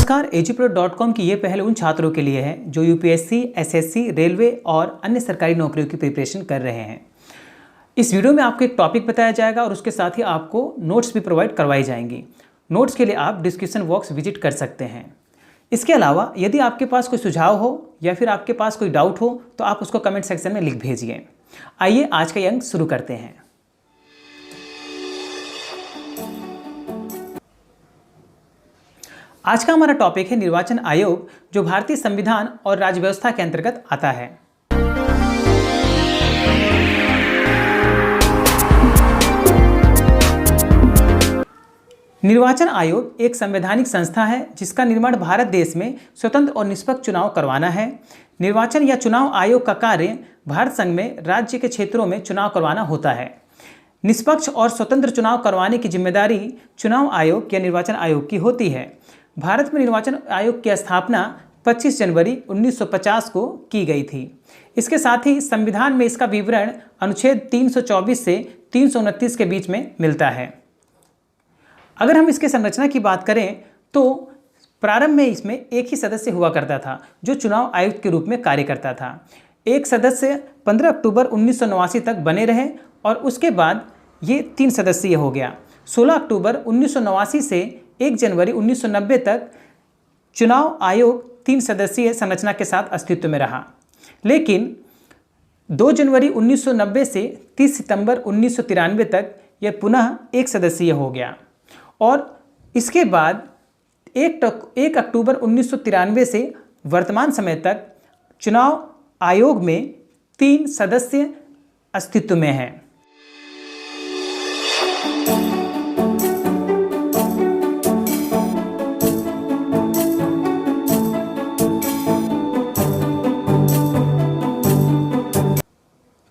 नमस्कार। edupro.com की ये पहल उन छात्रों के लिए है जो यूपीएससी, एसएससी, रेलवे और अन्य सरकारी नौकरियों की प्रिपरेशन कर रहे हैं। इस वीडियो में आपको एक टॉपिक बताया जाएगा और उसके साथ ही आपको नोट्स भी प्रोवाइड करवाई जाएंगी। नोट्स के लिए आप डिस्क्रिप्शन बॉक्स विजिट कर सकते हैं। इसके अलावा यदि आपके पास कोई सुझाव हो या फिर आपके पास कोई डाउट हो तो आप उसको कमेंट सेक्शन में लिख भेजिए। आइए आज का ये अंक शुरू करते हैं। आज का हमारा टॉपिक है निर्वाचन आयोग, जो भारतीय संविधान और राज्य व्यवस्था के अंतर्गत आता है। निर्वाचन आयोग एक संवैधानिक संस्था है जिसका निर्माण भारत देश में स्वतंत्र और निष्पक्ष चुनाव करवाना है। निर्वाचन या चुनाव आयोग का कार्य भारत संघ में राज्य के क्षेत्रों में चुनाव करवाना होता है। निष्पक्ष और स्वतंत्र चुनाव करवाने की जिम्मेदारी चुनाव आयोग या निर्वाचन आयोग की होती है। भारत में निर्वाचन आयोग की स्थापना 25 जनवरी 1950 को की गई थी। इसके साथ ही संविधान में इसका विवरण अनुच्छेद 324 से 329 के बीच में मिलता है। अगर हम इसके संरचना की बात करें तो प्रारंभ में इसमें एक ही सदस्य हुआ करता था जो चुनाव आयुक्त के रूप में कार्य करता था। एक सदस्य 15 अक्टूबर 1989 तक बने रहे और उसके बाद ये 3 सदस्यीय हो गया। 16 अक्टूबर 1989 से 1 जनवरी 1990 तक चुनाव आयोग 3 सदस्यीय संरचना के साथ अस्तित्व में रहा, लेकिन 2 जनवरी 1990 से 30 सितंबर 1993 तक यह पुनः 1 सदस्यीय हो गया और इसके बाद 1 अक्टूबर 1993 से वर्तमान समय तक चुनाव आयोग में 3 सदस्य अस्तित्व में हैं।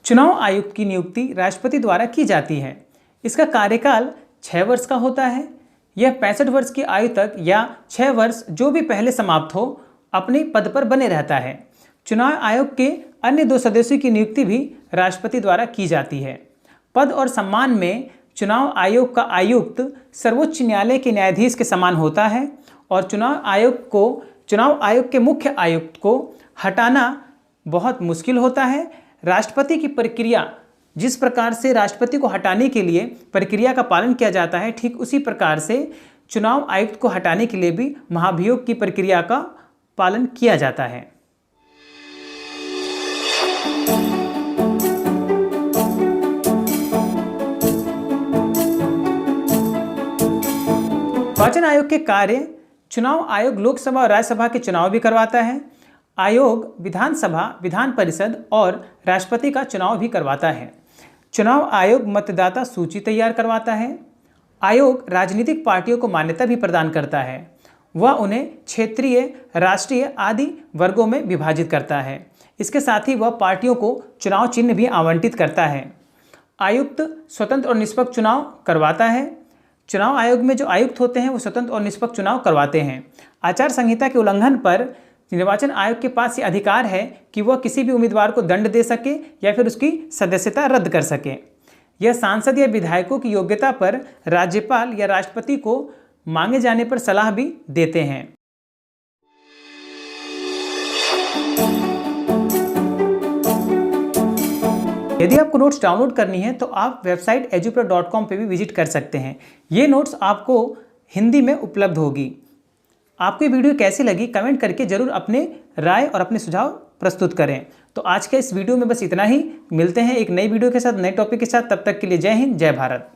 चुनाव आयुक्त की नियुक्ति राष्ट्रपति द्वारा की जाती है। इसका कार्यकाल 6 वर्ष का होता है। यह 65 वर्ष की आयु तक या 6 वर्ष जो भी पहले समाप्त हो अपने पद पर बने रहता है। चुनाव आयोग के अन्य 2 सदस्यों की नियुक्ति भी राष्ट्रपति द्वारा की जाती है। पद और सम्मान में चुनाव आयोग का आयुक्त सर्वोच्च न्यायालय के न्यायाधीश के समान होता है और चुनाव आयोग के मुख्य आयुक्त को हटाना बहुत मुश्किल होता है। राष्ट्रपति की प्रक्रिया, जिस प्रकार से राष्ट्रपति को हटाने के लिए प्रक्रिया का पालन किया जाता है, ठीक उसी प्रकार से चुनाव आयुक्त को हटाने के लिए भी महाभियोग की प्रक्रिया का पालन किया जाता है। निर्वाचन आयोग के कार्य: चुनाव आयोग लोकसभा और राज्यसभा के चुनाव भी करवाता है। आयोग विधानसभा, विधान परिषद और राष्ट्रपति का चुनाव भी करवाता है। चुनाव आयोग मतदाता सूची तैयार करवाता है। आयोग राजनीतिक पार्टियों को मान्यता भी प्रदान करता है। वह उन्हें क्षेत्रीय, राष्ट्रीय आदि वर्गों में विभाजित करता है। इसके साथ ही वह पार्टियों को चुनाव चिन्ह भी आवंटित करता है। आयुक्त स्वतंत्र और निष्पक्ष चुनाव करवाता है। चुनाव आयोग में जो आयुक्त होते हैं वो स्वतंत्र और निष्पक्ष चुनाव करवाते हैं। आचार संहिता के उल्लंघन पर निर्वाचन आयोग के पास ये अधिकार है कि वह किसी भी उम्मीदवार को दंड दे सके या फिर उसकी सदस्यता रद्द कर सके। यह सांसद या विधायकों की योग्यता पर राज्यपाल या राष्ट्रपति को मांगे जाने पर सलाह भी देते हैं। यदि आपको नोट्स डाउनलोड करनी है तो आप वेबसाइट edupro.com पे भी विजिट कर सकते हैं। ये नोट्स आपको हिंदी में उपलब्ध होगी। आपको ये वीडियो कैसी लगी कमेंट करके जरूर अपने राय और अपने सुझाव प्रस्तुत करें। तो आज के इस वीडियो में बस इतना ही। मिलते हैं एक नई वीडियो के साथ, नए टॉपिक के साथ। तब तक के लिए जय हिंद, जय भारत।